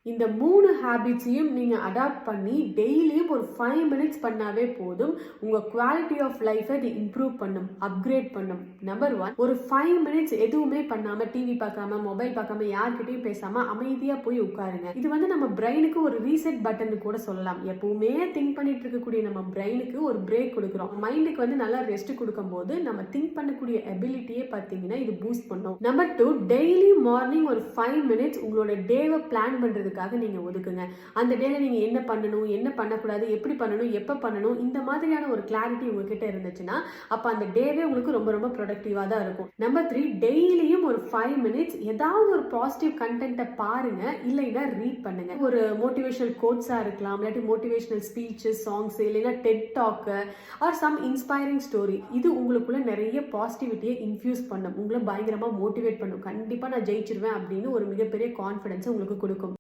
இந்த 3 ஹேபிட்ஸையும் நீங்க அடாப்ட் பண்ணி டெய்லியும் ஒரு 5 மினிட்ஸ் பண்ணாவே போதும். உங்க குவாலிட்டி ஆஃப் லைஃபை இது இம்ப்ரூவ் பண்ணும், அப்கிரேட் பண்ணும். நம்பர் 1, ஒரு 5 மினிட்ஸ் எதுவுமே பண்ணாம, டிவி பார்க்காம, மொபைல் பார்க்காம, யார்கிட்டயும் பேசாம அமைதியா போய் உட்காருங்க. இது வந்து நம்ம பிரெயினுக்கு ஒரு ரீசெட் பட்டன் கூட சொல்லலாம். எப்பவுமே திங்க் பண்ணிட்டு இருக்கக்கூடிய நம்ம பிரெயினுக்கு ஒரு பிரேக் கொடுக்குறோம். மைண்டுக்கு வந்து நல்லா ரெஸ்ட் கொடுக்கும் போது நம்ம திங்க் பண்ணக்கூடிய எபிலிட்டியே பார்த்தீங்கன்னா இது பூஸ்ட் பண்ணும். நம்பர் 2, டெய்லி மார்னிங் ஒரு 5 மினிட்ஸ் உங்களோட டேவை பிளான் பண்றது நீங்க ஒதுக்குங்க. அந்த டேல நீங்க என்ன பண்ணணும், என்ன பண்ணக்கூடாது, எப்படி பண்ணணும், எப்ப பண்ணணும், இந்த மாதிரியான ஒரு கிளாரிட்டி உங்ககிட்ட இருந்துச்சுன்னா அப்ப அந்த டேவே உங்களுக்கு ரொம்ப ரொம்ப ப்ரொடக்டிவா தான் இருக்கும். நம்பர் 3, டெய்லியும் ஒரு 5 மினிட்ஸ் ஏதாவது ஒரு பாசிட்டிவ் கண்டென்ட்டை பாருங்க, இல்லைன்னா ரீட் பண்ணுங்க. ஒரு மோட்டிவேஷனல் கோட்ஸா இருக்கலாம், இல்லாட்டி மோட்டிவேஷனல் ஸ்பீச்சஸ், சாங்ஸ், இல்லைன்னா TED talk or some inspiring story. இது உங்களுக்குள்ள நிறைய பாசிட்டிவிட்டியை இன்ஃபியூஸ் பண்ணும், உங்களை பயங்கரமா மோட்டிவேட் பண்ணும். கண்டிப்பா நான் ஜெயிச்சிருவேன் அப்படின்னு ஒரு மிகப்பெரிய கான்ஃபிடன்ஸ் உங்களுக்கு கொடுக்கும்.